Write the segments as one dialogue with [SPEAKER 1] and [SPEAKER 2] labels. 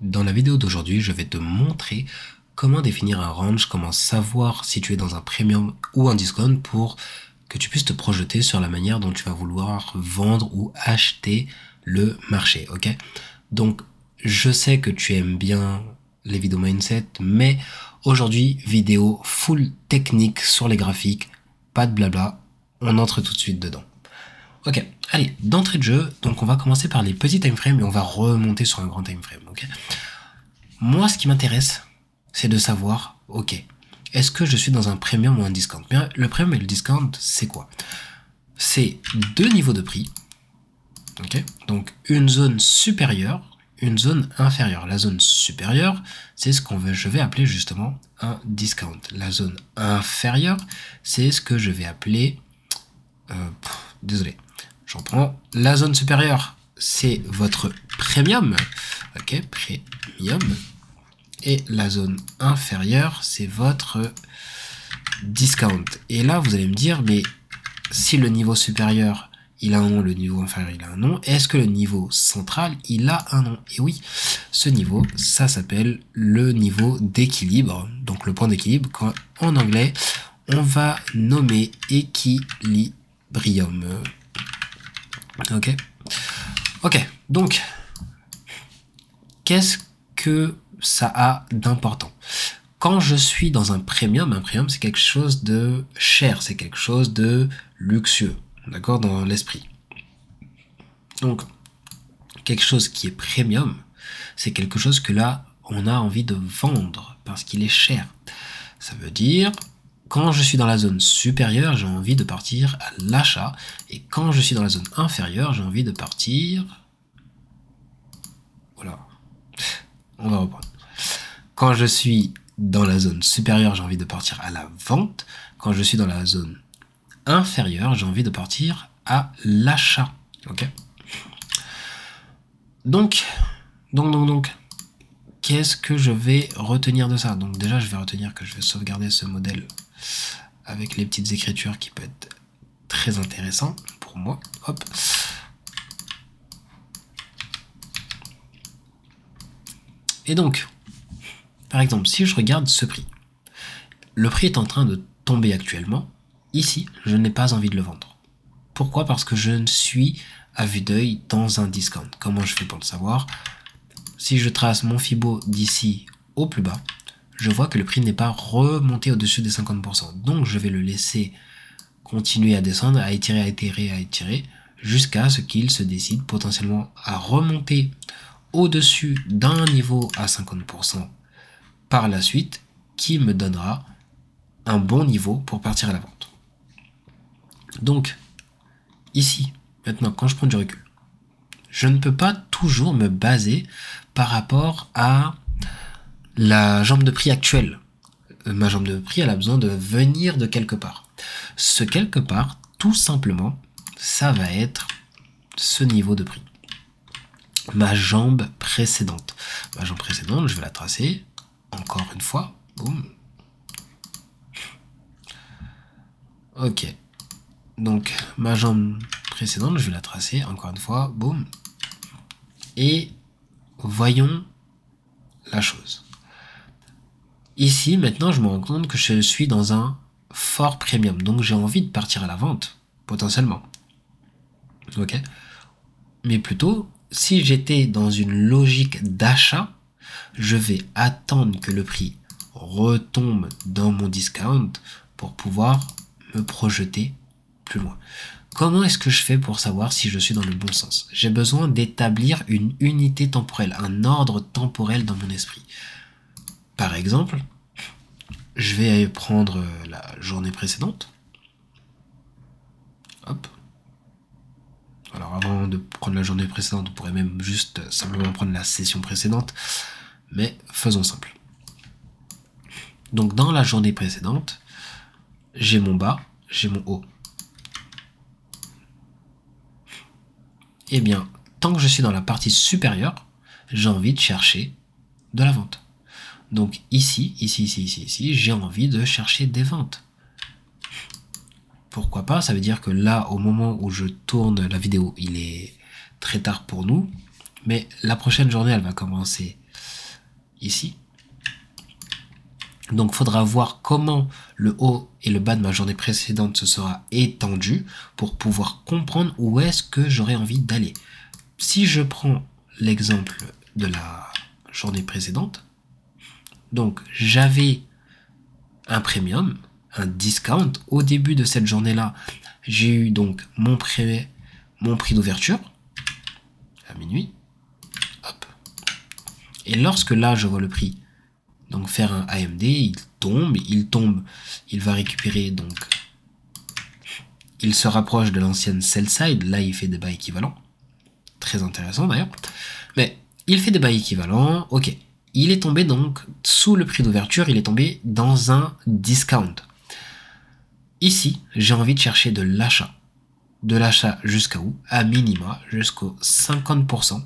[SPEAKER 1] Dans la vidéo d'aujourd'hui, je vais te montrer comment définir un range, comment savoir si tu es dans un premium ou un discount pour que tu puisses te projeter sur la manière dont tu vas vouloir vendre ou acheter le marché, ok? Donc, je sais que tu aimes bien les vidéos mindset, mais aujourd'hui, vidéo full technique sur les graphiques, pas de blabla, on entre tout de suite dedans. Ok, allez, d'entrée de jeu, donc on va commencer par les petits time frames et on va remonter sur un grand time frame, ok? Moi, ce qui m'intéresse, c'est de savoir, ok, est-ce que je suis dans un premium ou un discount? Bien, le premium et le discount, c'est quoi? C'est deux niveaux de prix, ok? Donc une zone supérieure, une zone inférieure. La zone supérieure, c'est ce je vais appeler justement un discount. La zone inférieure, c'est ce que je vais appeler, désolé, j'en prends. La zone supérieure, c'est votre premium, ok, premium. Et la zone inférieure, c'est votre discount. Et là, vous allez me dire, mais si le niveau supérieur, il a un nom, le niveau inférieur, il a un nom, est-ce que le niveau central, il a un nom? Et oui, ce niveau, ça s'appelle le niveau d'équilibre. Donc le point d'équilibre, en anglais, on va nommer équilibrium. Ok? Ok, donc, qu'est-ce que ça a d'important? Quand je suis dans un premium c'est quelque chose de cher, c'est quelque chose de luxueux, d'accord, dans l'esprit. Donc, quelque chose qui est premium, c'est quelque chose que là, on a envie de vendre parce qu'il est cher. Ça veut dire, quand je suis dans la zone supérieure, j'ai envie de partir à l'achat, et quand je suis dans la zone inférieure, j'ai envie de partir... Voilà. On va reprendre. Quand je suis dans la zone supérieure, j'ai envie de partir à la vente. Quand je suis dans la zone inférieure, j'ai envie de partir à l'achat. Ok. Donc, qu'est-ce que je vais retenir de ça? Donc déjà, je vais retenir que je vais sauvegarder ce modèle avec les petites écritures qui peut être très intéressant pour moi. Hop. Et donc, par exemple, si je regarde ce prix, le prix est en train de tomber actuellement. Ici, je n'ai pas envie de le vendre. Pourquoi? Parce que je suis à vue d'œil dans un discount. Comment je fais pour le savoir? Si je trace mon Fibo d'ici au plus bas, je vois que le prix n'est pas remonté au-dessus des 50%. Donc, je vais le laisser continuer à descendre, à étirer, jusqu'à ce qu'il se décide potentiellement à remonter au-dessus d'un niveau à 50% par la suite, qui me donnera un bon niveau pour partir à la vente. Donc, ici, maintenant, quand je prends du recul, je ne peux pas toujours me baser par rapport à la jambe de prix actuelle. Ma jambe de prix, elle a besoin de venir de quelque part. Ce quelque part, tout simplement, ça va être ce niveau de prix. Ma jambe précédente. Ma jambe précédente, je vais la tracer encore une fois. Boum. Ok. Donc, ma jambe précédente, je vais la tracer encore une fois. Boum. Et voyons la chose. Ici, maintenant, je me rends compte que je suis dans un fort premium. Donc, j'ai envie de partir à la vente, potentiellement. Ok. Mais plutôt, si j'étais dans une logique d'achat, je vais attendre que le prix retombe dans mon discount pour pouvoir me projeter plus loin. Comment est-ce que je fais pour savoir si je suis dans le bon sens? J'ai besoin d'établir une unité temporelle, un ordre temporel dans mon esprit. Par exemple, je vais prendre la journée précédente. Hop. Alors avant de prendre la journée précédente, on pourrait même juste simplement prendre la session précédente. Mais faisons simple. Donc dans la journée précédente, j'ai mon bas, j'ai mon haut. Eh bien, tant que je suis dans la partie supérieure, j'ai envie de chercher de la vente. Donc ici, j'ai envie de chercher des ventes. Pourquoi pas? Ça veut dire que là, au moment où je tourne la vidéo, il est très tard pour nous. Mais la prochaine journée, elle va commencer ici. Donc, il faudra voir comment le haut et le bas de ma journée précédente se sera étendu pour pouvoir comprendre où est-ce que j'aurais envie d'aller. Si je prends l'exemple de la journée précédente, donc j'avais un premium, un discount. Au début de cette journée-là, j'ai eu donc mon prix d'ouverture à minuit. Hop. Et lorsque là, je vois le prix donc faire un AMD, il tombe, il va récupérer, donc il se rapproche de l'ancienne sell side, là il fait des bas équivalents, très intéressant d'ailleurs, mais il fait des bas équivalents, ok, il est tombé donc sous le prix d'ouverture, il est tombé dans un discount. Ici, j'ai envie de chercher de l'achat jusqu'à où? À minima, jusqu'au 50%.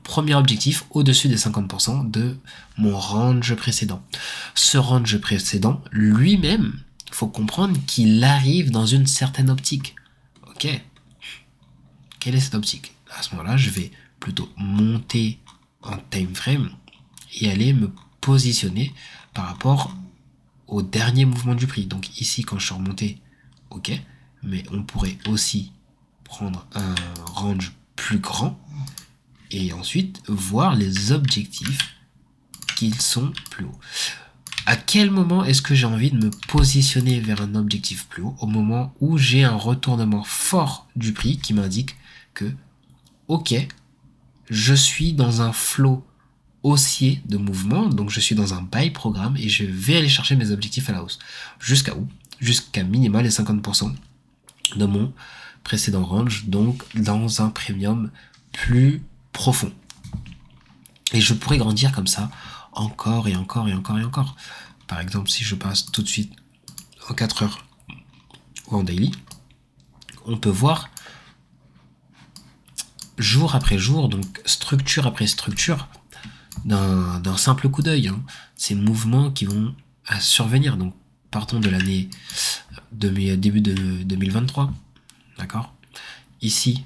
[SPEAKER 1] Premier objectif au-dessus des 50% de mon range précédent. Ce range précédent, lui-même, il faut comprendre qu'il arrive dans une certaine optique. Ok. Quelle est cette optique? À ce moment-là, je vais plutôt monter en time frame et aller me positionner par rapport au dernier mouvement du prix. Donc ici, quand je suis remonté, ok, mais on pourrait aussi prendre un range plus grand et ensuite voir les objectifs qui sont plus hauts. À quel moment est-ce que j'ai envie de me positionner vers un objectif plus haut? Au moment où j'ai un retournement fort du prix qui m'indique que, ok, je suis dans un flow haussier de mouvement, donc je suis dans un buy programme et je vais aller chercher mes objectifs à la hausse. Jusqu'à où? Jusqu'à minima les 50% de mon précédent range, donc dans un premium plus profond. Et je pourrais grandir comme ça encore et encore et encore et encore. Par exemple, si je passe tout de suite en 4 heures ou en daily, on peut voir jour après jour, donc structure après structure, d'un simple coup d'œil, hein, ces mouvements qui vont à survenir. Donc partons de l'année début de 2023, d'accord? Ici,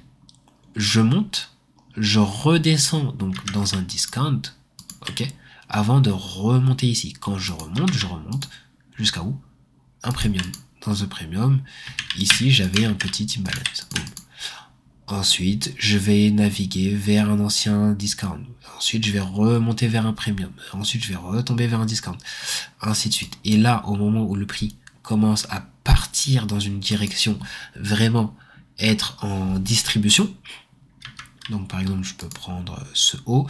[SPEAKER 1] je monte, je redescends donc dans un discount, ok, avant de remonter ici. Quand je remonte jusqu'à où? Un premium. Dans un premium, ici j'avais un petit imbalance. Boom. Ensuite, je vais naviguer vers un ancien discount. Ensuite, je vais remonter vers un premium. Ensuite, je vais retomber vers un discount. Ainsi de suite. Et là, au moment où le prix commence à partir dans une direction, vraiment être en distribution, donc par exemple, je peux prendre ce haut.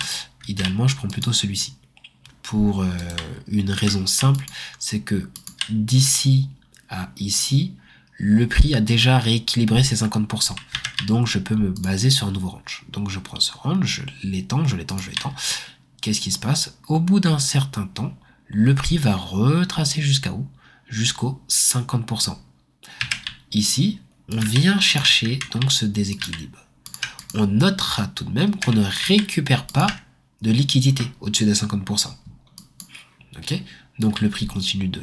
[SPEAKER 1] Idéalement, je prends plutôt celui-ci. Pour une raison simple, c'est que d'ici à ici, le prix a déjà rééquilibré ses 50%. Donc je peux me baser sur un nouveau range. Donc je prends ce range, je l'étends. Qu'est-ce qui se passe? Au bout d'un certain temps, le prix va retracer jusqu'à où? Jusqu'au 50%. Ici, on vient chercher donc ce déséquilibre. On notera tout de même qu'on ne récupère pas de liquidité au-dessus des 50%. Ok? Donc le prix continue de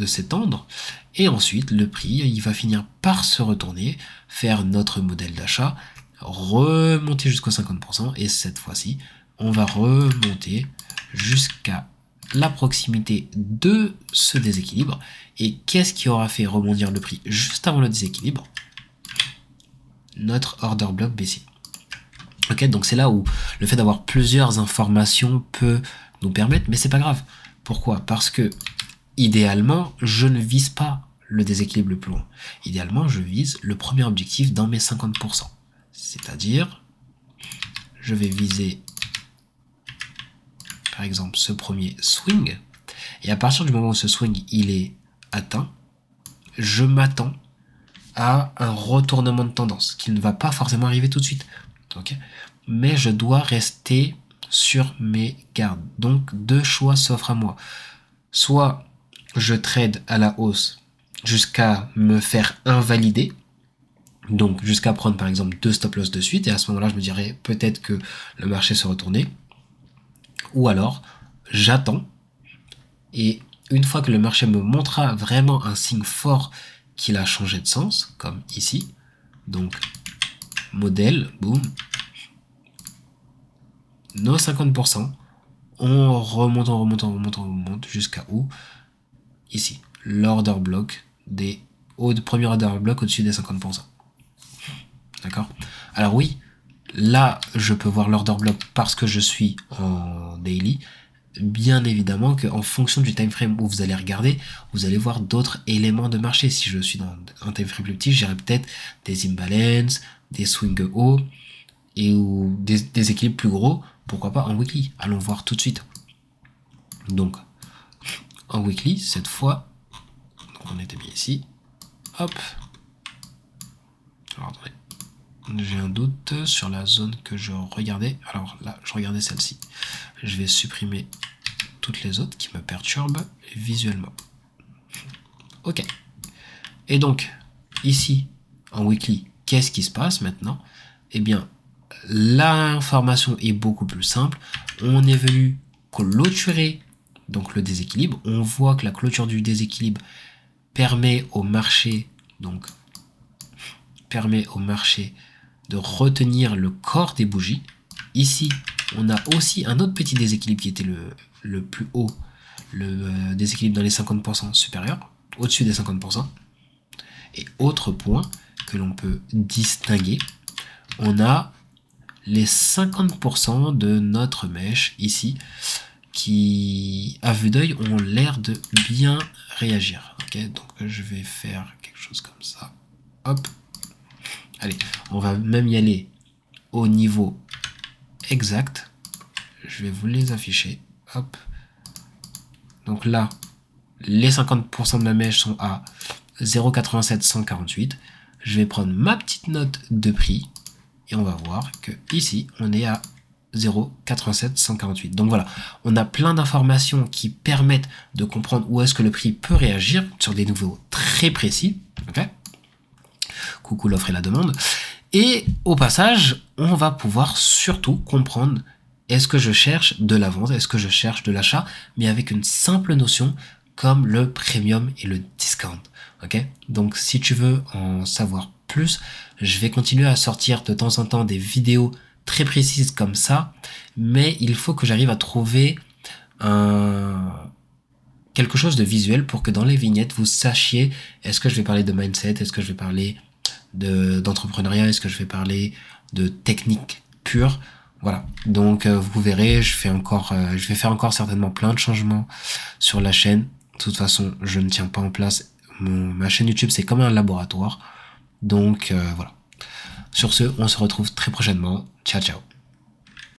[SPEAKER 1] s'étendre, et ensuite le prix il va finir par se retourner, faire notre modèle d'achat, remonter jusqu'au 50%, et cette fois-ci on va remonter jusqu'à la proximité de ce déséquilibre. Et qu'est-ce qui aura fait rebondir le prix juste avant le déséquilibre? Notre order block baissier. Ok, donc c'est là où le fait d'avoir plusieurs informations peut nous permettre, mais c'est pas grave. Pourquoi? Parce que idéalement, je ne vise pas le déséquilibre le plus loin. Idéalement, je vise le premier objectif dans mes 50%. C'est-à-dire, je vais viser, par exemple, ce premier swing. Et à partir du moment où ce swing il est atteint, je m'attends à un retournement de tendance qui ne va pas forcément arriver tout de suite. Okay, mais je dois rester sur mes gardes. Donc, deux choix s'offrent à moi. Soit je trade à la hausse jusqu'à me faire invalider, donc jusqu'à prendre par exemple 2 stop loss de suite, et à ce moment-là je me dirais peut-être que le marché se retournait, ou alors j'attends, et une fois que le marché me montrera vraiment un signe fort qu'il a changé de sens, comme ici, donc modèle, boom, nos 50%, on remonte, on remonte, on remonte, on remonte jusqu'à où? Ici, l'order block premier order block au-dessus des 50%. D'accord? Alors oui, là, je peux voir l'order block parce que je suis en daily. Bien évidemment qu'en fonction du time frame où vous allez regarder, vous allez voir d'autres éléments de marché. Si je suis dans un time frame plus petit, j'aurai peut-être des imbalances, des swings hauts ou des équilibres plus gros. Pourquoi pas en weekly? Allons voir tout de suite. Donc, en weekly, cette fois, donc on était bien ici. Hop. Alors, attendez. J'ai un doute sur la zone que je regardais. Alors là, je regardais celle-ci. Je vais supprimer toutes les autres qui me perturbent visuellement. Ok. Et donc, ici, en weekly, qu'est-ce qui se passe maintenant? Eh bien, l'information est beaucoup plus simple. On est venu clôturer donc le déséquilibre. On voit que la clôture du déséquilibre permet au marché, de retenir le corps des bougies. Ici, on a aussi un autre petit déséquilibre qui était le plus haut, le déséquilibre dans les 50% supérieurs, au-dessus des 50%. Et autre point que l'on peut distinguer, on a les 50% de notre mèche ici, qui, à vue d'œil, ont l'air de bien réagir. Okay, donc je vais faire quelque chose comme ça. Hop. Allez, on va même y aller au niveau exact. Je vais vous les afficher. Hop. Donc là, les 50% de ma mèche sont à 0,87 Je vais prendre ma petite note de prix et on va voir que ici, on est à 0,87 Donc voilà, on a plein d'informations qui permettent de comprendre où est-ce que le prix peut réagir sur des niveaux très précis. Okay, coucou l'offre et la demande. Et au passage, on va pouvoir surtout comprendre est-ce que je cherche de la vente, est-ce que je cherche de l'achat, mais avec une simple notion comme le premium et le discount. Okay, donc si tu veux en savoir plus, je vais continuer à sortir de temps en temps des vidéos très précises comme ça, mais il faut que j'arrive à trouver quelque chose de visuel pour que dans les vignettes, vous sachiez est-ce que je vais parler de mindset, est-ce que je vais parler d'entrepreneuriat, est-ce que je vais parler de technique pure. Voilà, donc vous verrez, je vais faire encore certainement plein de changements sur la chaîne. De toute façon, je ne tiens pas en place. Ma chaîne YouTube, c'est comme un laboratoire. Donc voilà. Sur ce, on se retrouve très prochainement. Ciao, ciao.